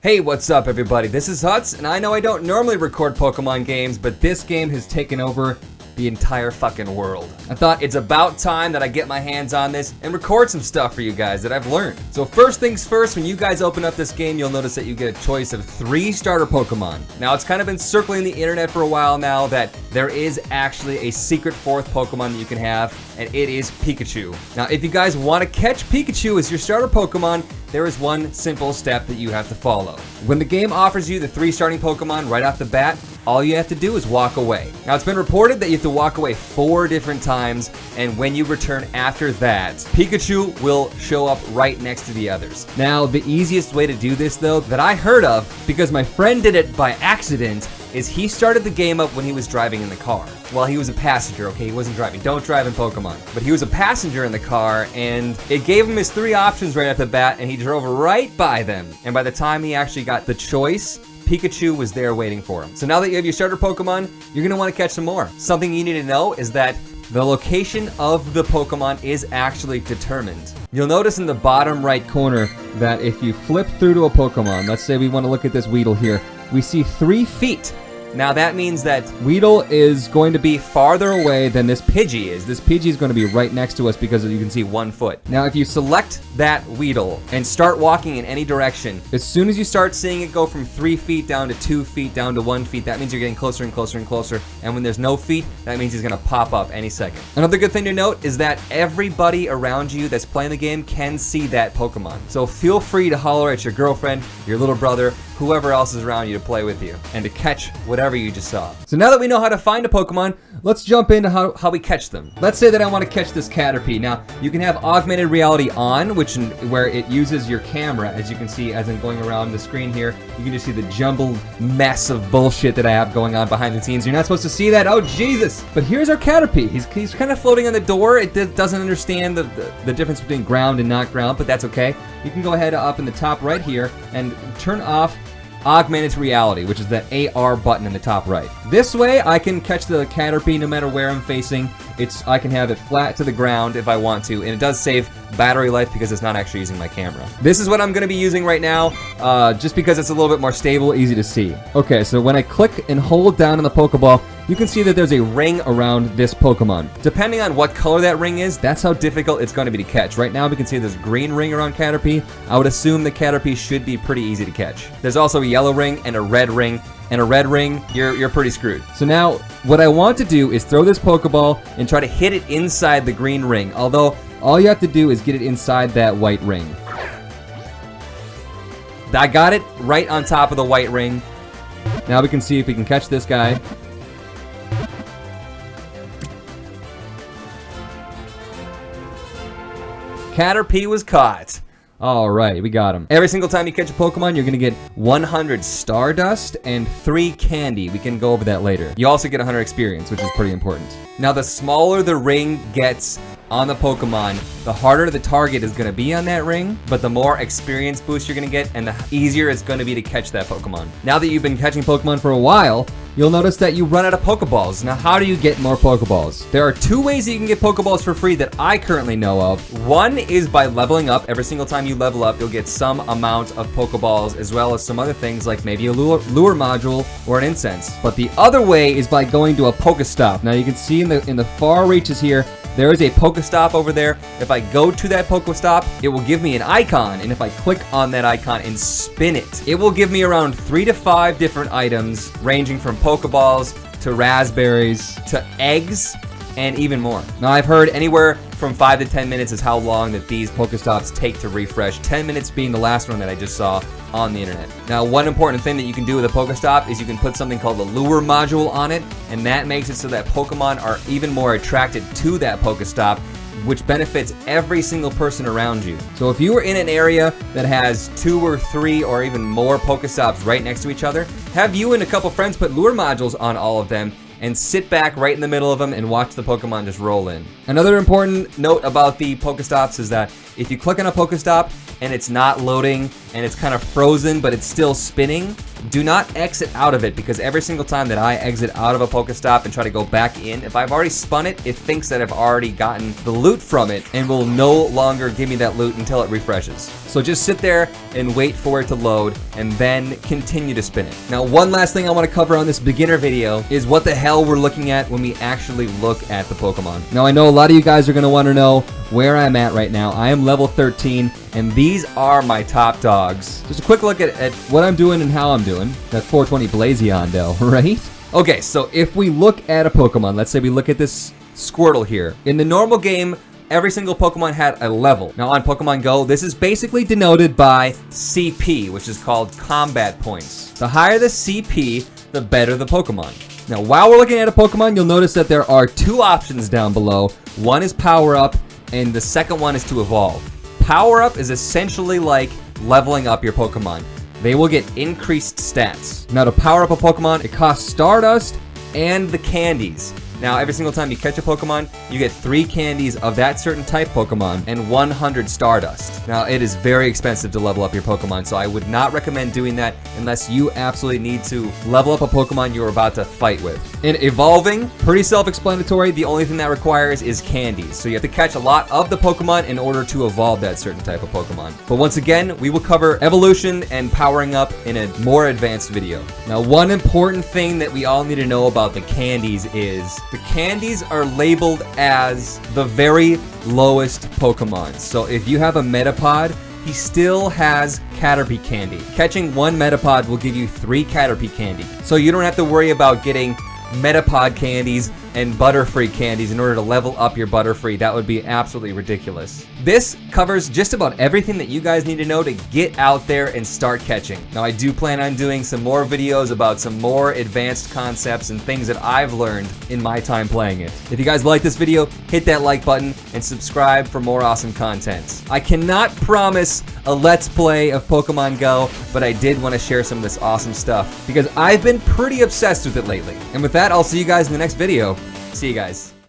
Hey, what's up everybody? This is Huts, and I know I don't normally record Pokemon games, but this game has taken over the entire fucking world. I thought it's about time that I get my hands on this and record some stuff for you guys that I've learned. So first things first, when you guys open up this game, you'll notice that you get a choice of 3 starter Pokemon. Now, it's kind of been circling the internet for a while now that there is actually a secret 4th Pokemon that you can have, and it is Pikachu. Now, if you guys want to catch Pikachu as your starter Pokemon, there is one simple step that you have to follow. When the game offers you the 3 starting Pokemon right off the bat, all you have to do is walk away. Now, it's been reported that you have to walk away 4 different times, and when you return after that, Pikachu will show up right next to the others. Now, the easiest way to do this, though, that I heard of, because my friend did it by accident, is he started the game up when he was driving in the car. Well, he was a passenger, okay? He wasn't driving. Don't drive in Pokemon. But he was a passenger in the car, and it gave him his 3 options right off the bat, and he drove right by them. And by the time he actually got the choice, Pikachu was there waiting for him. So now that you have your starter Pokemon, you're gonna want to catch some more. Something you need to know is that the location of the Pokemon is actually determined. You'll notice in the bottom right corner that if you flip through to a Pokemon, let's say we want to look at this Weedle here, we see 3 feet. Now that means that Weedle is going to be farther away than this Pidgey is. This Pidgey is going to be right next to us because you can see 1 foot. Now if you select that Weedle and start walking in any direction, as soon as you start seeing it go from 3 feet down to 2 feet down to 1 feet, that means you're getting closer and closer and closer. And when there's no feet, that means he's going to pop up any second. Another good thing to note is that everybody around you that's playing the game can see that Pokemon. So feel free to holler at your girlfriend, your little brother, whoever else is around you to play with you and to catch whatever you just saw. So now that we know how to find a Pokemon, let's jump into how we catch them. Let's say that I want to catch this Caterpie. Now, you can have augmented reality on, where it uses your camera, as you can see as I'm going around the screen here. You can just see the jumbled mess of bullshit that I have going on behind the scenes. You're not supposed to see that. Oh, Jesus. But here's our Caterpie. He's kind of floating on the door. It doesn't understand the difference between ground and not ground, but that's okay. You can go ahead up in the top right here and turn off augmented reality, which is that AR button in the top right. This way, I can catch the Caterpie no matter where I'm facing. I can have it flat to the ground if I want to, and it does save battery life because it's not actually using my camera. This is what I'm going to be using right now, just because it's a little bit more stable, easy to see. Okay, so when I click and hold down on the Pokeball, you can see that there's a ring around this Pokemon. Depending on what color that ring is, that's how difficult it's going to be to catch. Right now, we can see there's a green ring around Caterpie. I would assume the Caterpie should be pretty easy to catch. There's also a yellow ring and a red ring. And a red ring, you're pretty screwed. So now, what I want to do is throw this Pokeball and try to hit it inside the green ring. Although, all you have to do is get it inside that white ring. I got it right on top of the white ring. Now we can see if we can catch this guy. Caterpie was caught. Alright, we got him. Every single time you catch a Pokemon, you're going to get 100 Stardust and 3 Candy. We can go over that later. You also get 100 experience, which is pretty important. Now, the smaller the ring gets on the Pokemon, the harder the target is going to be on that ring, but the more experience boost you're going to get, and the easier it's going to be to catch that Pokemon. Now that you've been catching Pokemon for a while, you'll notice that you run out of Pokeballs. Now, how do you get more Pokeballs? There are 2 ways that you can get Pokeballs for free that I currently know of. One is by leveling up. Every single time you level up, you'll get some amount of Pokeballs, as well as some other things like maybe a lure module or an incense. But the other way is by going to a Pokestop. Now, you can see in the far reaches here, there is a Pokestop over there. If I go to that Pokestop, it will give me an icon, and if I click on that icon and spin it, it will give me around 3 to 5 different items, ranging from Pokeballs to raspberries to eggs and even more. Now, I've heard anywhere from 5 to 10 minutes is how long that these Pokestops take to refresh, 10 minutes being the last one that I just saw on the internet. Now, one important thing that you can do with a Pokestop is you can put something called a lure module on it, and that makes it so that Pokemon are even more attracted to that Pokestop, which benefits every single person around you. So if you are in an area that has 2 or 3 or even more Pokestops right next to each other, have you and a couple friends put lure modules on all of them and sit back right in the middle of them and watch the Pokemon just roll in. Another important note about the Pokestops is that if you click on a Pokestop and it's not loading and it's kind of frozen but it's still spinning, do not exit out of it, because every single time that I exit out of a Pokestop and try to go back in, if I've already spun it, it thinks that I've already gotten the loot from it and will no longer give me that loot until it refreshes. So just sit there and wait for it to load and then continue to spin it. Now, one last thing I want to cover on this beginner video is what the hell we're looking at when we actually look at the Pokemon. Now, I know a lot of you guys are going to want to know where I'm at right now. I am level 13, and these are my top dogs. Just a quick look at what I'm doing and how I'm doing. That 420 Blazion, though, right? Okay, so if we look at a Pokemon, let's say we look at this Squirtle here. In the normal game, every single Pokemon had a level. Now on Pokemon Go, this is basically denoted by CP, which is called combat points. The higher the CP, the better the Pokemon. Now, while we're looking at a Pokemon, you'll notice that there are two options down below. One is Power Up, and the second one is to evolve. Power Up is essentially like leveling up your Pokemon. They will get increased stats. Now, to power up a Pokemon, it costs Stardust and the candies. Now, every single time you catch a Pokemon, you get 3 candies of that certain type Pokemon and 100 Stardust. Now, it is very expensive to level up your Pokemon, so I would not recommend doing that unless you absolutely need to level up a Pokemon you're about to fight with. In evolving, pretty self-explanatory. The only thing that requires is candies. So you have to catch a lot of the Pokemon in order to evolve that certain type of Pokemon. But once again, we will cover evolution and powering up in a more advanced video. Now, one important thing that we all need to know about the candies is the candies are labeled as the very lowest Pokemon. So if you have a Metapod, he still has Caterpie candy. Catching 1 Metapod will give you 3 Caterpie candy. So you don't have to worry about getting Metapod candies and Butterfree candies in order to level up your Butterfree. That would be absolutely ridiculous. This covers just about everything that you guys need to know to get out there and start catching. Now, I do plan on doing some more videos about some more advanced concepts and things that I've learned in my time playing it. If you guys like this video, hit that like button and subscribe for more awesome content. I cannot promise a Let's Play of Pokemon Go, but I did want to share some of this awesome stuff because I've been pretty obsessed with it lately. And with that, I'll see you guys in the next video. See you guys.